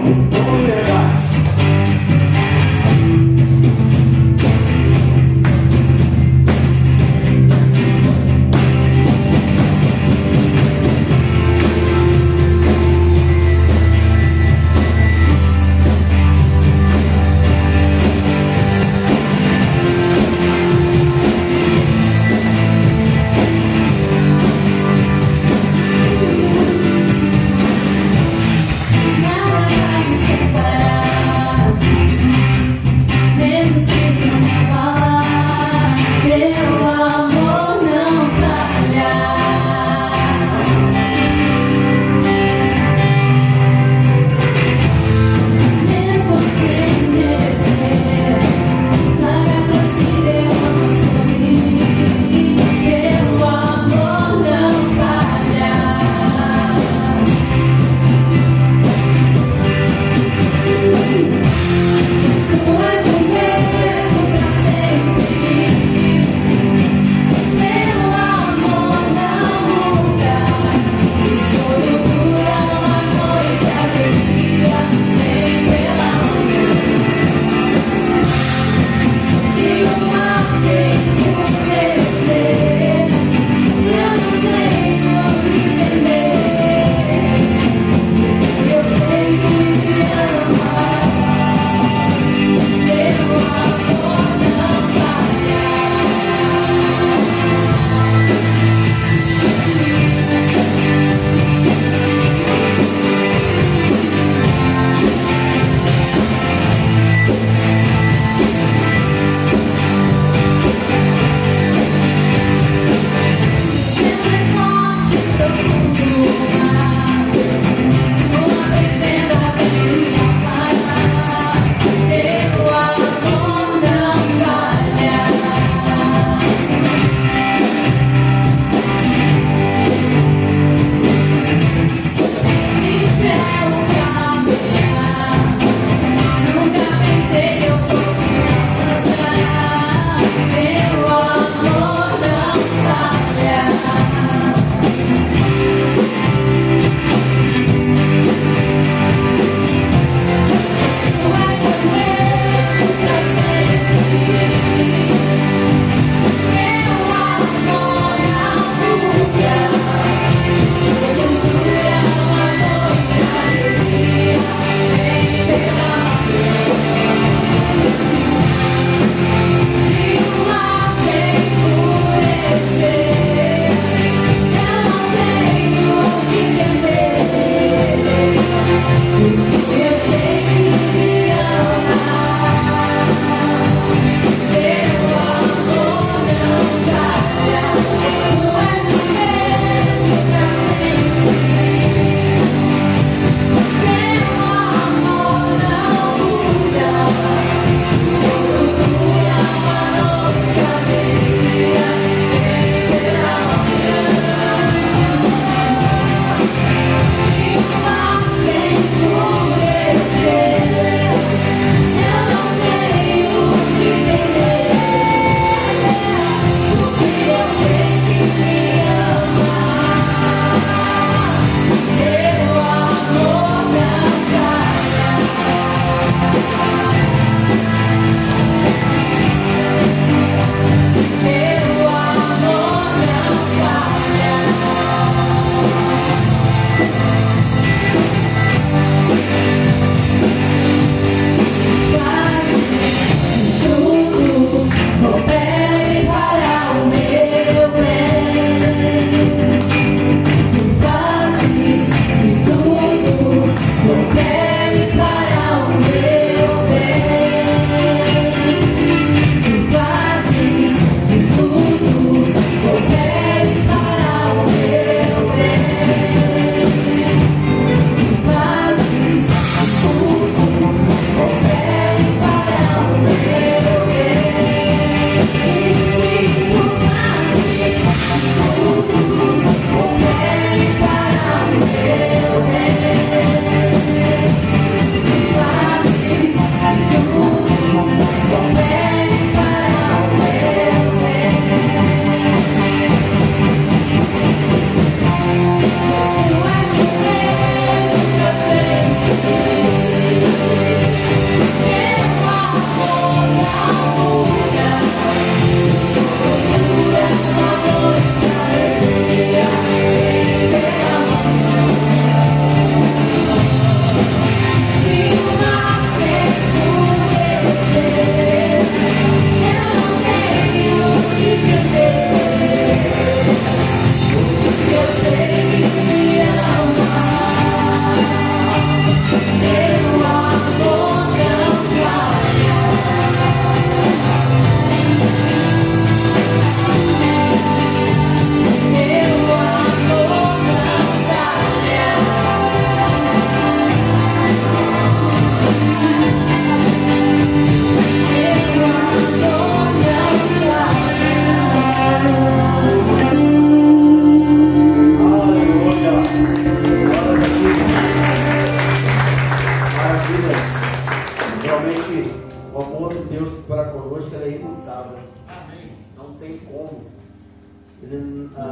Now I'm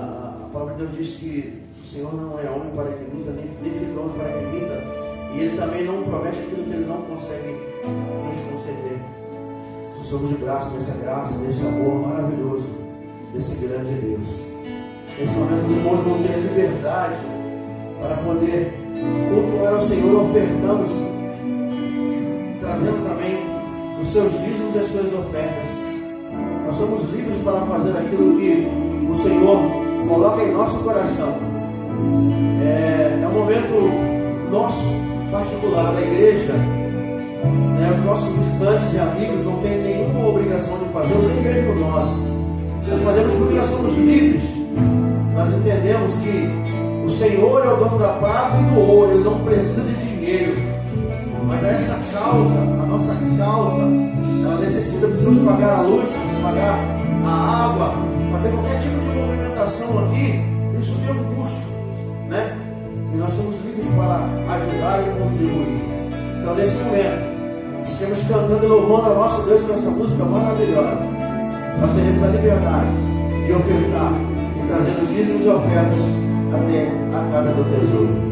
A palavra de Deus diz que o Senhor não é homem para que minta, nem filho homem para que minta, e Ele também não promete aquilo que Ele não consegue nos conceder. Nós somos de braço dessa graça, desse amor maravilhoso, desse grande Deus. Nesse momento, os irmãos vão ter a liberdade para poder cultuar ao Senhor, ofertando-se, trazendo também os seus dízimos e as suas ofertas. Nós somos livres para fazer aquilo que o Senhor coloca em nosso coração. É um momento nosso, particular, da igreja. Os nossos visitantes e amigos não têm nenhuma obrigação de fazer, ou nem mesmo nós. Nós fazemos porque nós somos livres. Nós entendemos que o Senhor é o dono da prata e do ouro, Ele não precisa de dinheiro. Mas essa causa, a nossa causa, ela precisamos pagar a luz, precisamos pagar a água, fazer qualquer tipo de movimentação aqui, isso tem um custo, né? E nós somos livres para ajudar e contribuir. Então, nesse momento, estamos cantando e louvando ao nosso Deus com essa música maravilhosa. Nós teremos a liberdade de ofertar e trazer os dízimos e ofertas até a casa do tesouro.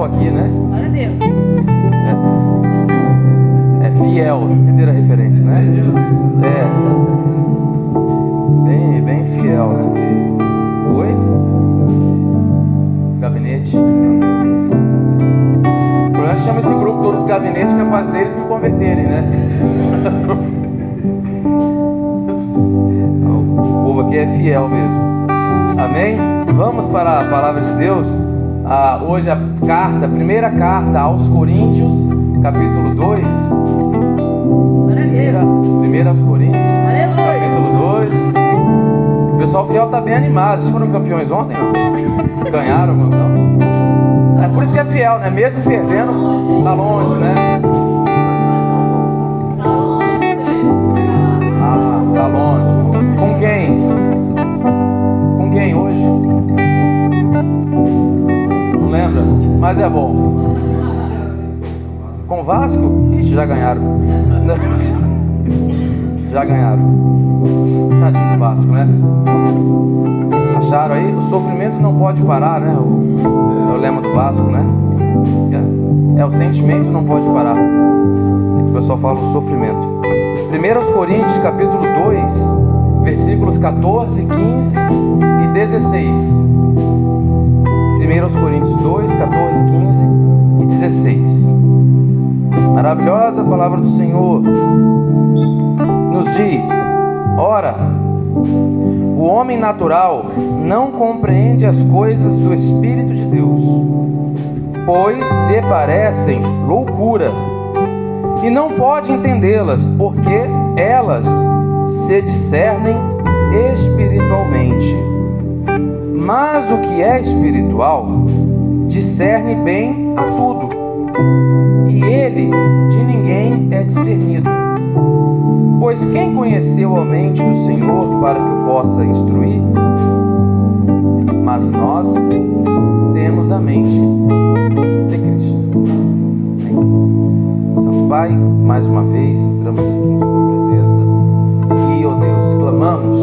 Aqui, né? Glória a Deus. É fiel, entenderam a referência, né? Bem fiel, né? Oi? Gabinete. O problema é que chama esse grupo todo de gabinete, capaz deles se converterem, né? O povo aqui é fiel mesmo. Amém? Vamos para a palavra de Deus. Hoje a primeira carta aos Coríntios, capítulo 2. Primeira aos Coríntios, capítulo 2. O pessoal fiel está bem animado. Eles foram campeões ontem, não? Ganharam, não? É por isso que é fiel, né? Mesmo perdendo, tá longe, né? Tá longe. Com quem? Com quem hoje? Lembra? Mas é bom. Com o Vasco? Ixi, já ganharam. Já ganharam. Tadinho do Vasco, né? Acharam aí? O sofrimento não pode parar, né? É o lema do Vasco, né? O sentimento não pode parar. O pessoal fala o sofrimento. 1 Coríntios, capítulo 2, versículos 14, 15 e 16. 1 Coríntios 2, 14, 15 e 16. Maravilhosa palavra do Senhor. Nos diz: ora, o homem natural não compreende as coisas do Espírito de Deus, pois lhe parecem loucura, e não pode entendê-las, porque elas se discernem espiritualmente. Mas o que é espiritual discerne bem a tudo, e ele de ninguém é discernido. Pois quem conheceu a mente do Senhor para que o possa instruir? Mas nós temos a mente de Cristo. Santo Pai, mais uma vez entramos aqui em Sua presença e, ó Deus, clamamos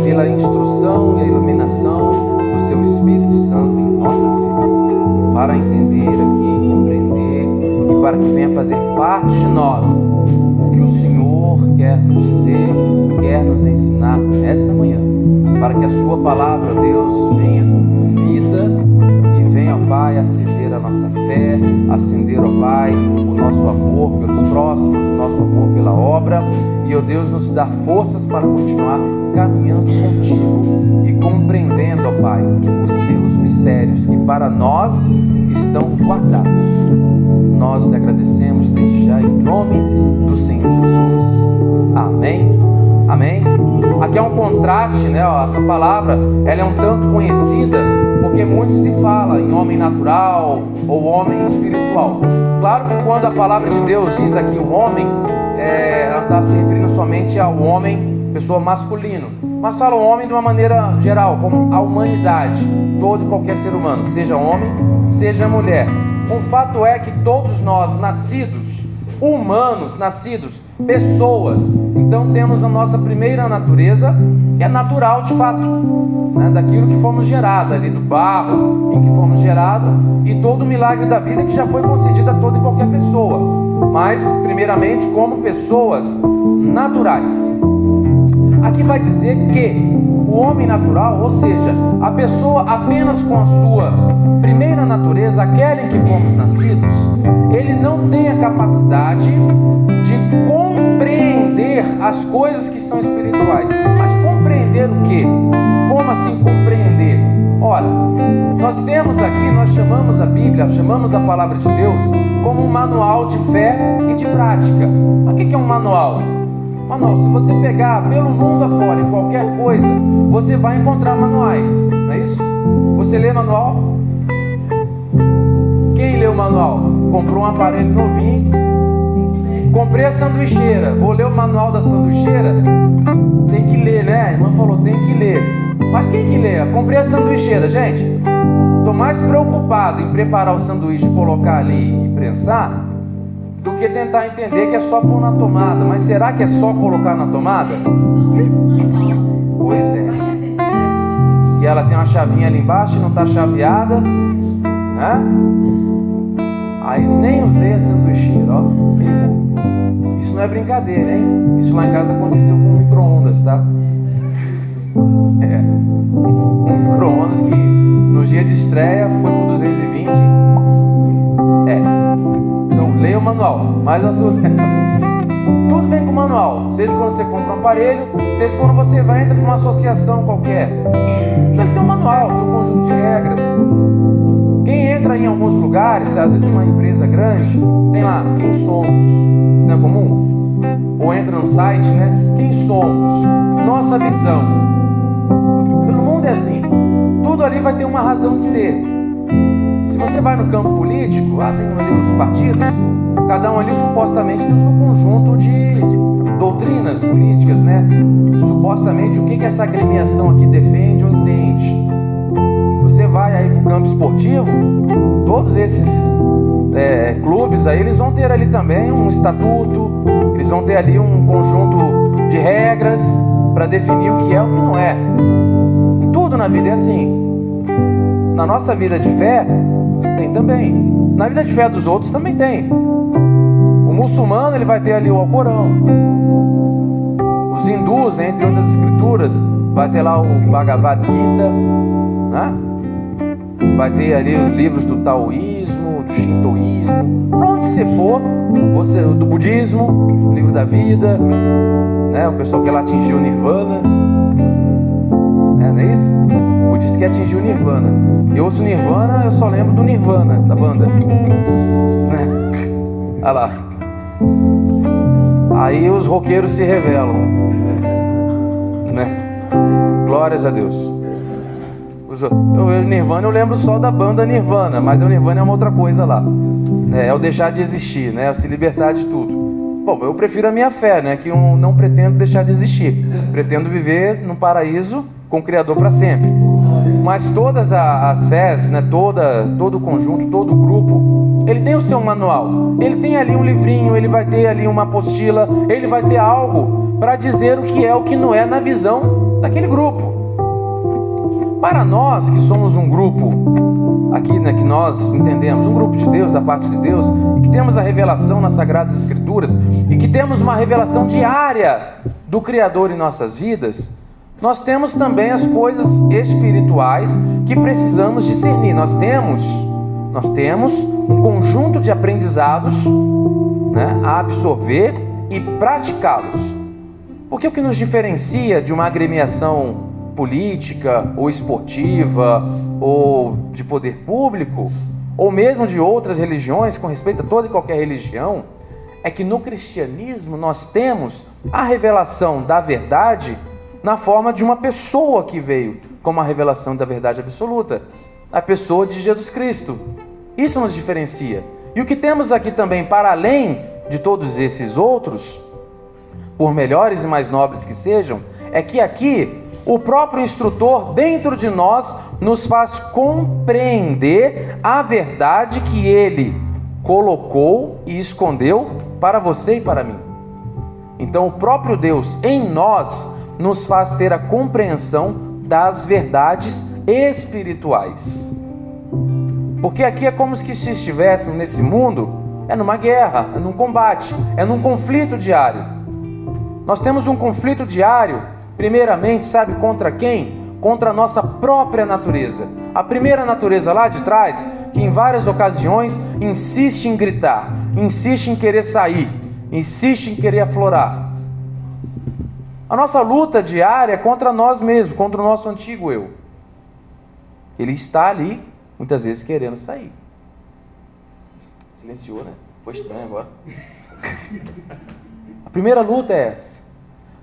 pela instrução e a iluminação do Seu Espírito Santo em nossas vidas, para entender aqui, compreender e para que venha fazer parte de nós o que o Senhor quer nos dizer, quer nos ensinar esta manhã, para que a Sua palavra, ó Deus, venha com vida e venha, ó Pai, acender a nossa fé, acender, ó Pai, o nosso amor pelos próximos, o nosso amor pela obra, e, ó Deus, nos dar forças para continuar caminhando contigo e compreendendo, ó Pai, os seus mistérios que para nós estão guardados. Nós lhe agradecemos desde já em nome do Senhor Jesus. Amém. Amém. Aqui é um contraste, né? Essa palavra, ela é um tanto conhecida porque muito se fala em homem natural ou homem espiritual. Claro que quando a palavra de Deus diz aqui o homem, ela está se referindo somente ao homem, pessoa masculino, mas fala o homem de uma maneira geral, como a humanidade, todo e qualquer ser humano, seja homem, seja mulher. O fato é que todos nós, nascidos, humanos, nascidos, pessoas, então temos a nossa primeira natureza, que é natural de fato, né? Daquilo que fomos gerados, ali do barro em que fomos gerados, e todo o milagre da vida que já foi concedido a toda e qualquer pessoa, mas primeiramente como pessoas naturais. Aqui vai dizer que o homem natural, ou seja, a pessoa apenas com a sua primeira natureza, aquela em que fomos nascidos, ele não tem a capacidade de compreender as coisas que são espirituais. Mas compreender o quê? Como assim compreender? Ora, nós temos aqui, nós chamamos a Bíblia, chamamos a palavra de Deus como um manual de fé e de prática. Mas o que é um manual? Manual, se você pegar pelo mundo afora, em qualquer coisa, você vai encontrar manuais, não é isso? Você lê manual? Quem lê o manual? Comprou um aparelho novinho, comprei a sanduicheira, vou ler o manual da sanduicheira? Tem que ler, né? A irmã falou, tem que ler. Mas quem que lê? Comprei a sanduicheira, gente. Estou mais preocupado em preparar o sanduíche, colocar ali e prensar, do que tentar entender que é só pôr na tomada. Mas será que é só colocar na tomada? Pois é. E ela tem uma chavinha ali embaixo e não está chaveada, né? Aí nem usei a sanduicheira, ó. Isso não é brincadeira, hein? Isso lá em casa aconteceu com um micro-ondas, tá? Um micro-ondas que no dia de estreia foi por 220. Então leia o manual. Mas tudo vem com o manual. Seja quando você compra um aparelho, seja quando você vai entrar para uma associação qualquer. Tem um manual, tem um conjunto de regras. Quem entra em alguns lugares, às vezes uma empresa grande, tem lá, quem somos? Isso não é comum? Ou entra no site, né? Quem somos? Nossa visão. Pelo mundo é assim. Tudo ali vai ter uma razão de ser. Se você vai no campo político, lá tem ali os partidos, cada um ali supostamente tem o seu conjunto de doutrinas políticas, né? Supostamente o que essa agremiação aqui defende ou entende. Você vai aí para o campo esportivo, todos esses clubes aí, eles vão ter ali também um estatuto, eles vão ter ali um conjunto de regras para definir o que é e o que não é. Em tudo na vida é assim. Na nossa vida de fé, tem também. Na vida de fé dos outros também tem. O muçulmano, ele vai ter ali o Alcorão. Os hindus, entre outras escrituras, vai ter lá o Bhagavad Gita, né? Vai ter ali os livros do taoísmo, do shintoísmo, onde você for, do budismo, o livro da vida, né? O pessoal que lá atingiu o nirvana, não é isso? O budista que atingiu o nirvana. Eu ouço nirvana, eu só lembro do Nirvana, da banda. Olha lá. Aí os roqueiros se revelam, né? Glórias a Deus. Eu vejo Nirvana, eu lembro só da banda Nirvana, mas o Nirvana é uma outra coisa lá. É o deixar de existir, né? É se libertar de tudo. Bom, eu prefiro a minha fé, né? Que eu não pretendo deixar de existir. Pretendo viver num paraíso com o Criador para sempre. Mas todas as fés, né? Todo o conjunto, todo o grupo, ele tem o seu manual. Ele tem ali um livrinho, ele vai ter ali uma apostila, ele vai ter algo para dizer o que é, o que não é na visão daquele grupo. Para nós que somos um grupo aqui, né, que nós entendemos, um grupo de Deus, da parte de Deus, e que temos a revelação nas Sagradas Escrituras, e que temos uma revelação diária do Criador em nossas vidas, nós temos também as coisas espirituais que precisamos discernir. Nós temos um conjunto de aprendizados, né, a absorver e praticá-los. Porque o que nos diferencia de uma agremiação política ou esportiva ou de poder público, ou mesmo de outras religiões, com respeito a toda e qualquer religião, é que no cristianismo nós temos a revelação da verdade na forma de uma pessoa que veio como a revelação da verdade absoluta, a pessoa de Jesus Cristo. Isso nos diferencia. E o que temos aqui também, para além de todos esses outros, por melhores e mais nobres que sejam, é que aqui o próprio instrutor dentro de nós nos faz compreender a verdade que ele colocou e escondeu para você e para mim. Então o próprio Deus em nós nos faz ter a compreensão das verdades espirituais. Porque aqui é como se estivéssemos nesse mundo, numa guerra, num combate, num conflito diário. Nós temos um conflito diário, primeiramente, sabe contra quem? Contra a nossa própria natureza. A primeira natureza lá de trás, que em várias ocasiões insiste em gritar, insiste em querer sair, insiste em querer aflorar. A nossa luta diária é contra nós mesmos, contra o nosso antigo eu. Ele está ali, muitas vezes, querendo sair. Silenciou, né? Foi estranho agora. A primeira luta é essa.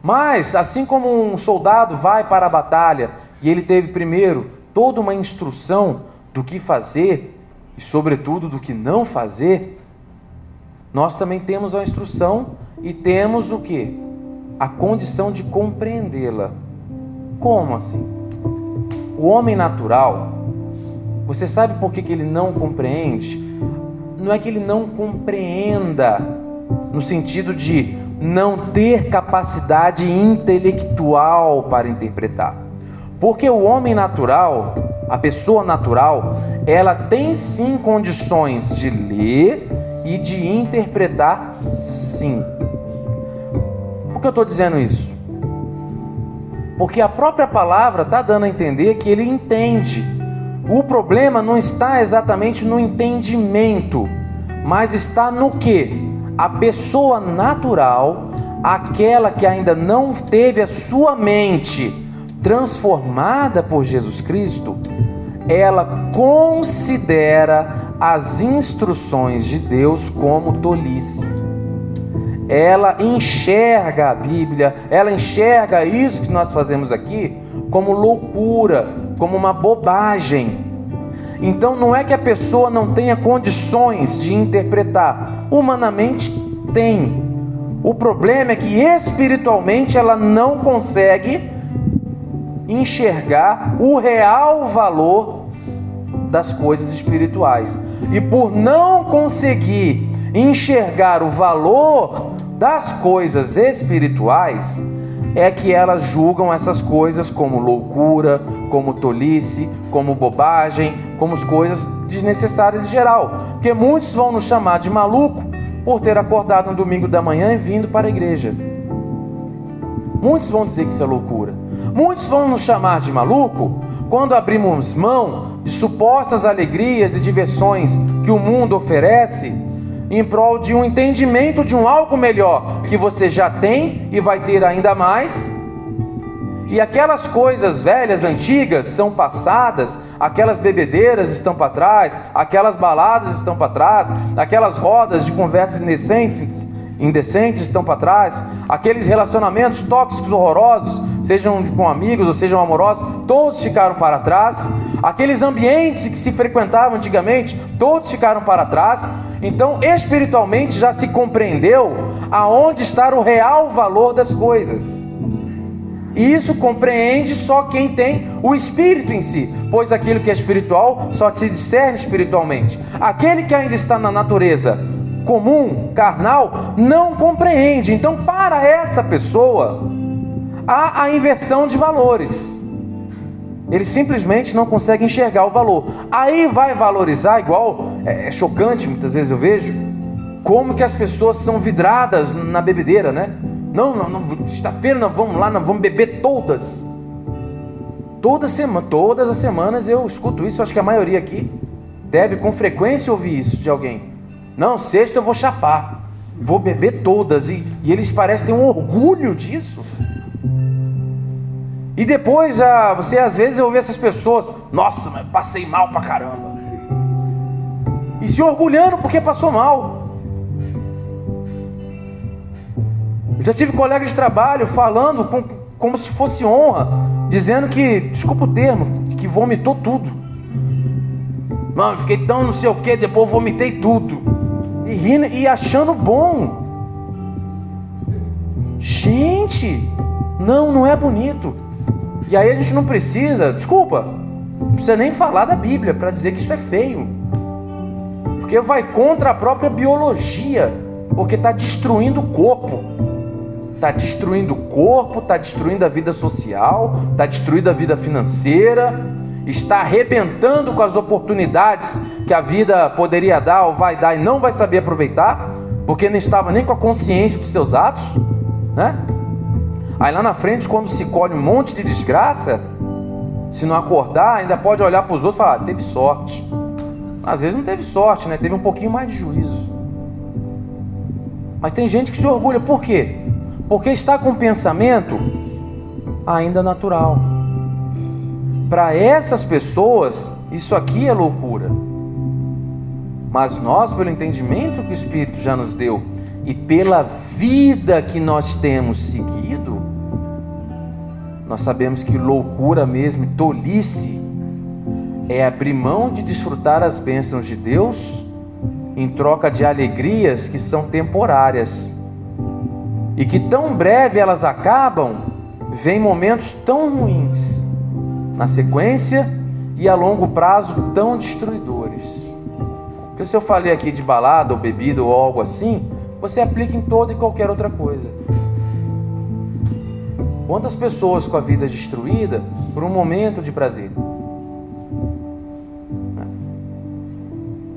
Mas, assim como um soldado vai para a batalha e ele teve primeiro toda uma instrução do que fazer e, sobretudo, do que não fazer, nós também temos a instrução e temos o quê? A condição de compreendê-la. Como assim? O homem natural, você sabe por que ele não compreende? Não é que ele não compreenda no sentido de não ter capacidade intelectual para interpretar. Porque o homem natural, a pessoa natural, ela tem sim condições de ler e de interpretar, sim. Por que eu estou dizendo isso? Porque a própria palavra está dando a entender que ele entende. O problema não está exatamente no entendimento, mas está no que? A pessoa natural, aquela que ainda não teve a sua mente transformada por Jesus Cristo, ela considera as instruções de Deus como tolice. Ela enxerga a Bíblia, ela enxerga isso que nós fazemos aqui como loucura, como uma bobagem. Então não é que a pessoa não tenha condições de interpretar, humanamente tem. O problema é que espiritualmente ela não consegue enxergar o real valor das coisas espirituais. E por não conseguir enxergar o valor das coisas espirituais, é que elas julgam essas coisas como loucura, como tolice, como bobagem, como as coisas desnecessárias em geral. Porque muitos vão nos chamar de maluco por ter acordado no domingo da manhã e vindo para a igreja. Muitos vão dizer que isso é loucura. Muitos vão nos chamar de maluco quando abrimos mão de supostas alegrias e diversões que o mundo oferece em prol de um entendimento de um algo melhor que você já tem e vai ter ainda mais. E aquelas coisas velhas, antigas, são passadas, aquelas bebedeiras estão para trás, aquelas baladas estão para trás, aquelas rodas de conversas indecentes estão para trás, aqueles relacionamentos tóxicos horrorosos, sejam com amigos ou sejam amorosos, todos ficaram para trás. Aqueles ambientes que se frequentavam antigamente, todos ficaram para trás. Então, espiritualmente já se compreendeu aonde está o real valor das coisas. E isso compreende só quem tem o Espírito em si, pois aquilo que é espiritual só se discerne espiritualmente. Aquele que ainda está na natureza comum, carnal, não compreende. Então, para essa pessoa, há a inversão de valores. Ele simplesmente não consegue enxergar o valor. Aí vai valorizar igual, é chocante, muitas vezes eu vejo, como que as pessoas são vidradas na bebedeira, né? Não, sexta-feira nós vamos lá, nós vamos beber todas. Todas as semanas eu escuto isso, acho que a maioria aqui deve com frequência ouvir isso de alguém. Não, sexta eu vou chapar, vou beber todas, e eles parecem ter um orgulho disso. E depois você às vezes ouve essas pessoas, nossa, mas passei mal pra caramba, e se orgulhando porque passou mal. Eu já tive colegas de trabalho falando como se fosse honra, dizendo que, desculpa o termo, que vomitou tudo. Mano, fiquei tão não sei o que, depois vomitei tudo. E rindo e achando bom. Gente, não é bonito. E aí a gente não precisa, não precisa nem falar da Bíblia para dizer que isso é feio. Porque vai contra a própria biologia, porque está destruindo o corpo. Está destruindo o corpo, está destruindo a vida social, está destruindo a vida financeira, está arrebentando com as oportunidades que a vida poderia dar ou vai dar e não vai saber aproveitar, porque não estava nem com a consciência dos seus atos, né? Aí lá na frente, quando se colhe um monte de desgraça, se não acordar, ainda pode olhar para os outros e falar, teve sorte. Às vezes não teve sorte, né? Teve um pouquinho mais de juízo. Mas tem gente que se orgulha, por quê? Porque está com um pensamento ainda natural. para essas pessoas, isso aqui é loucura. Mas nós, pelo entendimento que o Espírito já nos deu e pela vida que nós temos seguido, nós sabemos que loucura mesmo, tolice, é abrir mão de desfrutar as bênçãos de Deus em troca de alegrias que são temporárias e que tão breve elas acabam, vem momentos tão ruins na sequência e a longo prazo tão destruidores. Porque se eu falei aqui de balada ou bebida ou algo assim, você aplica em toda e qualquer outra coisa. Quantas pessoas com a vida destruída por um momento de prazer?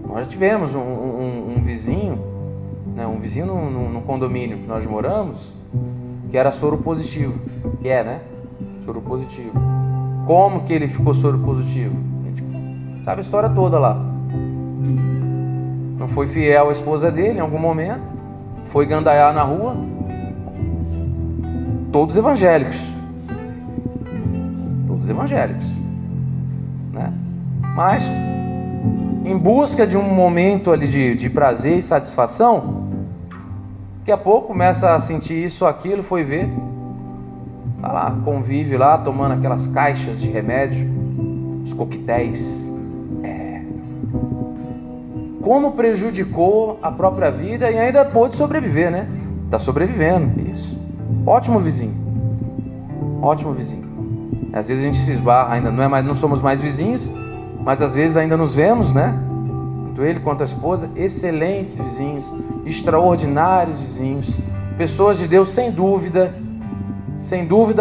Nós já tivemos um vizinho, né, um vizinho no condomínio que nós moramos, que era soro positivo. Que é, né? Soro positivo. Como que ele ficou soro positivo? A gente sabe a história toda lá. Não foi fiel à esposa dele em algum momento, foi gandaiar na rua. Todos evangélicos, né? Mas em busca de um momento ali de prazer e satisfação, daqui a pouco começa a sentir isso ou aquilo, foi ver, tá lá, convive lá, tomando aquelas caixas de remédio, os coquetéis. Como prejudicou a própria vida e ainda pôde sobreviver, né? Tá sobrevivendo, isso. Ótimo vizinho. Às vezes a gente se esbarra, ainda não somos mais vizinhos, mas às vezes ainda nos vemos, né? Tanto ele quanto a esposa, excelentes vizinhos, extraordinários vizinhos, pessoas de Deus sem dúvida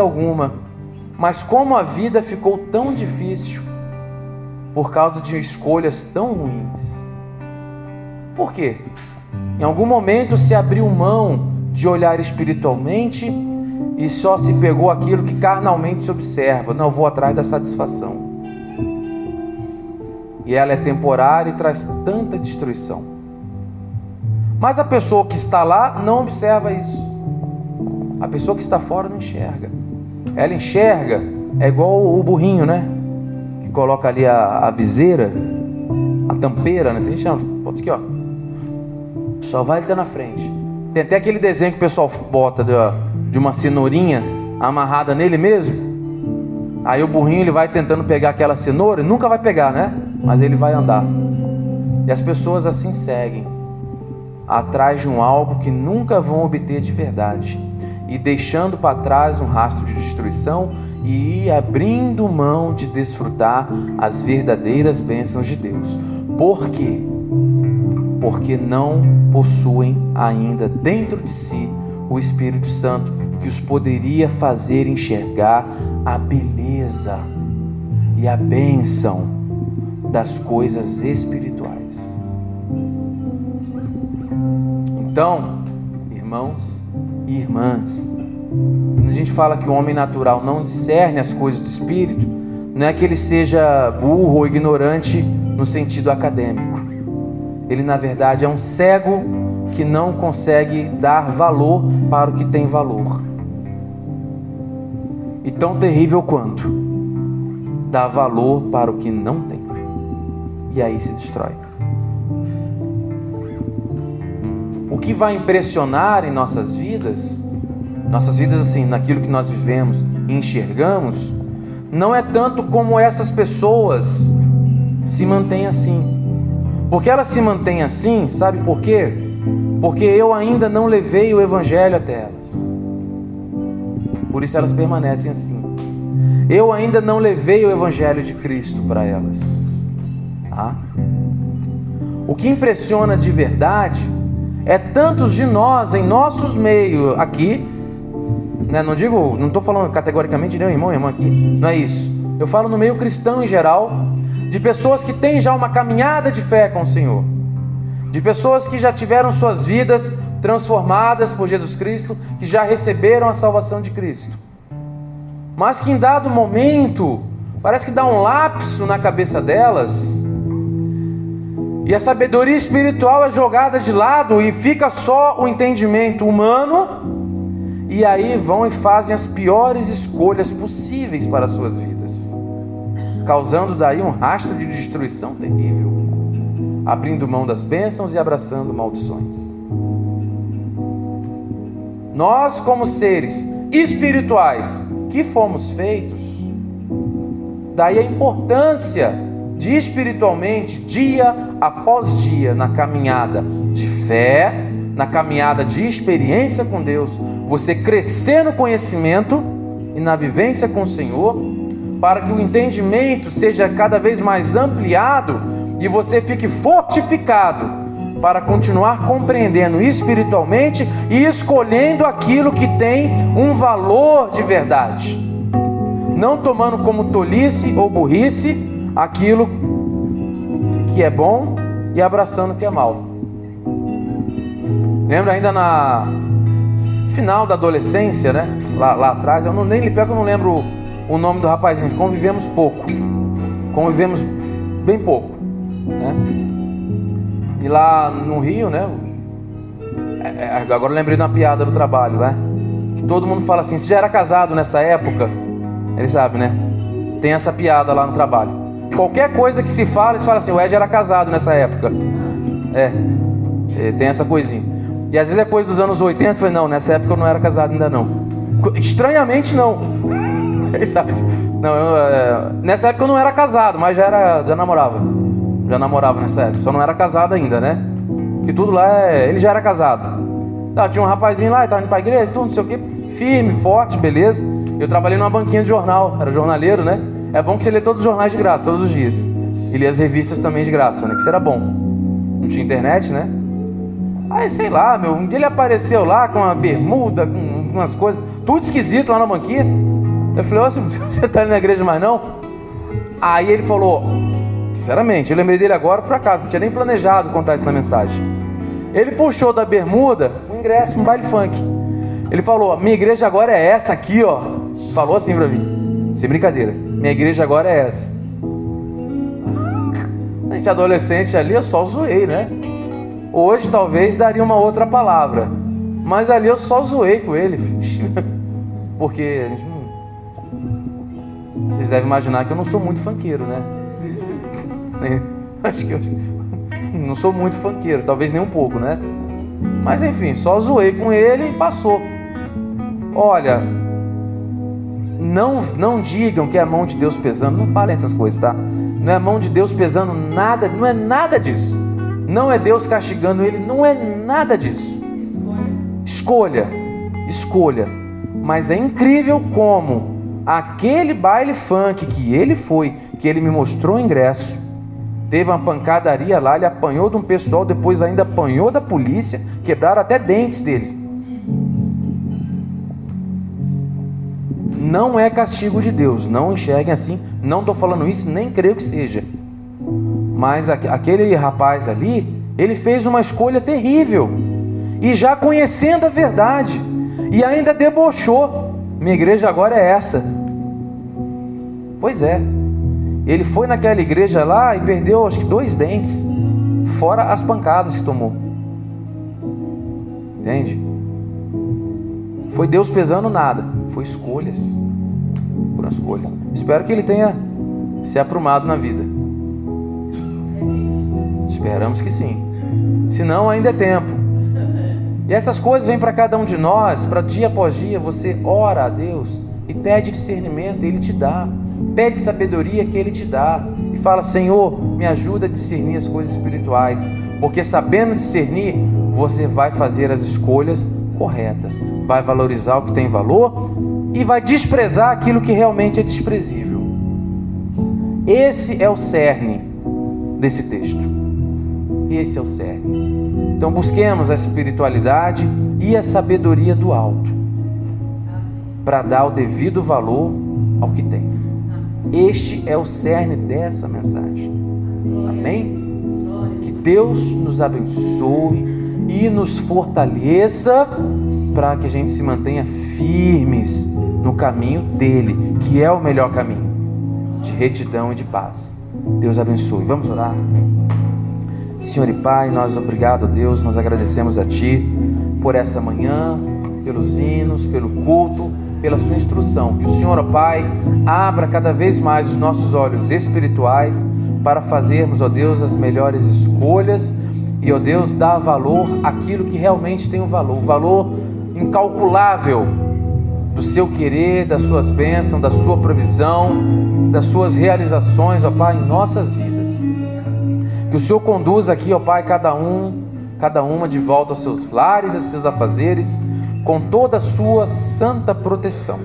alguma. Mas como a vida ficou tão difícil por causa de escolhas tão ruins? Por quê? Em algum momento se abriu mão de olhar espiritualmente e só se pegou aquilo que carnalmente se observa. Não, vou atrás da satisfação. E ela é temporária e traz tanta destruição. Mas a pessoa que está lá não observa isso. A pessoa que está fora não enxerga. Ela enxerga, é igual o burrinho, né? Que coloca ali a viseira, a tampeira, né? Tem gente chama, bota aqui, ó. Só vai ele estar na frente. Tem até aquele desenho que o pessoal bota de uma cenourinha amarrada nele mesmo. Aí o burrinho ele vai tentando pegar aquela cenoura e nunca vai pegar, né? Mas ele vai andar. E as pessoas assim seguem, atrás de um algo que nunca vão obter de verdade, e deixando para trás um rastro de destruição e abrindo mão de desfrutar as verdadeiras bênçãos de Deus. Por quê? Porque não possuem ainda dentro de si o Espírito Santo que os poderia fazer enxergar a beleza e a bênção das coisas espirituais. Então, irmãos e irmãs, quando a gente fala que o homem natural não discerne as coisas do Espírito, não é que ele seja burro ou ignorante no sentido acadêmico. Ele, na verdade, é um cego que não consegue dar valor para o que tem valor. E tão terrível quanto dá valor para o que não tem. E aí se destrói. O que vai impressionar em nossas vidas assim, naquilo que nós vivemos e enxergamos, não é tanto como essas pessoas se mantêm assim. Porque elas se mantêm assim, sabe por quê? Porque eu ainda não levei o Evangelho até elas. Por isso elas permanecem assim. Eu ainda não levei o Evangelho de Cristo para elas. Tá? O que impressiona de verdade é tantos de nós em nossos meios aqui, né? Não estou falando categoricamente de nenhum irmão e irmã aqui, não é isso. Eu falo no meio cristão em geral, de pessoas que têm já uma caminhada de fé com o Senhor, de pessoas que já tiveram suas vidas transformadas por Jesus Cristo, que já receberam a salvação de Cristo, mas que em dado momento parece que dá um lapso na cabeça delas e a sabedoria espiritual é jogada de lado e fica só o entendimento humano, e aí vão e fazem as piores escolhas possíveis para as suas vidas. causando daí um rastro de destruição terrível, abrindo mão das bênçãos e abraçando maldições. Nós, como seres espirituais que fomos feitos, daí a importância de espiritualmente, dia após dia, na caminhada de fé, na caminhada de experiência com Deus, você crescer no conhecimento e na vivência com o Senhor, para que o entendimento seja cada vez mais ampliado e você fique fortificado para continuar compreendendo espiritualmente e escolhendo aquilo que tem um valor de verdade, não tomando como tolice ou burrice aquilo que é bom e abraçando o que é mal. Lembra ainda na final da adolescência, né? Lá atrás, eu nem lembro o nome do rapazinho. Convivemos bem pouco, né? E lá no Rio, né? Agora eu lembrei de uma piada do trabalho, né? Que todo mundo fala assim: você já era casado nessa época? Ele sabe, né? Tem essa piada lá no trabalho. Qualquer coisa que se fala, eles falam assim: o Ed era casado nessa época. Tem essa coisinha. E às vezes é coisa dos anos 80, eu falei: não, nessa época eu não era casado ainda não. Estranhamente não. Sabe? Não, nessa época eu não era casado, mas já namorava. Já namorava nessa época, só não era casado ainda, né? Que tudo lá ele já era casado. Tá, tinha um rapazinho lá, estava indo pra igreja, tudo, não sei o que, firme, forte, beleza. Eu trabalhei numa banquinha de jornal, era jornaleiro, né? É bom que você lê todos os jornais de graça, todos os dias. E lê as revistas também de graça, né? Que isso era bom. Não tinha internet, né? Aí, sei lá, um dia ele apareceu lá com uma bermuda, com umas coisas, tudo esquisito lá na banquinha. Eu falei: ô, você tá indo na igreja mais não? Aí ele falou, sinceramente, eu lembrei dele agora por acaso, não tinha nem planejado contar isso na mensagem. Ele puxou da bermuda um ingresso, um baile funk. Ele falou: minha igreja agora é essa aqui, ó. Falou assim pra mim, sem brincadeira: minha igreja agora é essa. A gente adolescente ali, eu só zoei, né? Hoje talvez daria uma outra palavra, mas ali eu só zoei com ele, porque a gente não... Vocês devem imaginar que eu não sou muito funkeiro, né? Acho que eu não sou muito funkeiro, talvez nem um pouco, né? Mas enfim, só zoei com ele e passou. Olha, não digam que é a mão de Deus pesando, não falem essas coisas, tá? Não é a mão de Deus pesando nada, não é nada disso. Não é Deus castigando ele, não é nada disso. Escolha. Mas é incrível como aquele baile funk que ele foi, que ele me mostrou o ingresso, teve uma pancadaria lá, ele apanhou de um pessoal, depois ainda apanhou da polícia, quebraram até dentes dele. Não é castigo de Deus, não enxerguem assim, não estou falando isso, nem creio que seja. Mas aquele rapaz ali, ele fez uma escolha terrível, e já conhecendo a verdade, e ainda debochou: minha igreja agora é essa. Pois é, ele foi naquela igreja lá e perdeu acho que 2 dentes, fora as pancadas que tomou. Entende? Foi Deus pesando nada, foi escolhas. Foram escolhas. Espero que ele tenha se aprumado na vida. Esperamos que sim. Senão ainda é tempo. E essas coisas vêm para cada um de nós, para dia após dia você ora a Deus e pede discernimento, Ele te dá. Pede sabedoria, que Ele te dá. E fala: Senhor, me ajuda a discernir as coisas espirituais. Porque sabendo discernir, você vai fazer as escolhas corretas. Vai valorizar o que tem valor e vai desprezar aquilo que realmente é desprezível. Esse é o cerne desse texto. Esse é o cerne. Então busquemos a espiritualidade e a sabedoria do alto, para dar o devido valor ao que tem. Este é o cerne dessa mensagem. Amém? Que Deus nos abençoe e nos fortaleça, para que a gente se mantenha firmes no caminho dele, que é o melhor caminho, de retidão e de paz. Deus abençoe. Vamos orar? Senhor e Pai, nós, obrigado, Deus, nós agradecemos a Ti por essa manhã, pelos hinos, pelo culto, pela sua instrução. Que o Senhor, ó Pai, abra cada vez mais os nossos olhos espirituais para fazermos, ó Deus, as melhores escolhas e, ó Deus, dar valor àquilo que realmente tem o valor incalculável do seu querer, das suas bênçãos, da sua provisão, das suas realizações, ó Pai, em nossas vidas. Que o Senhor conduza aqui, ó Pai, cada uma de volta aos seus lares e seus afazeres, com toda a sua santa proteção.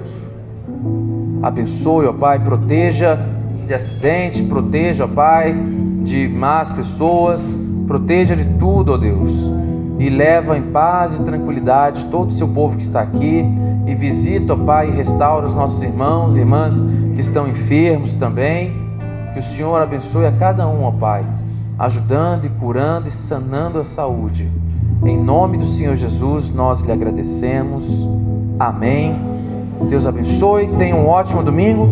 Abençoe, ó Pai, proteja de acidente, proteja, ó Pai, de más pessoas, proteja de tudo, ó Deus, e leva em paz e tranquilidade todo o seu povo que está aqui, e visita, ó Pai, e restaura os nossos irmãos e irmãs que estão enfermos também. Que o Senhor abençoe a cada um, ó Pai, ajudando e curando e sanando a saúde. Em nome do Senhor Jesus, nós lhe agradecemos. Amém. Deus abençoe. Tenha um ótimo domingo.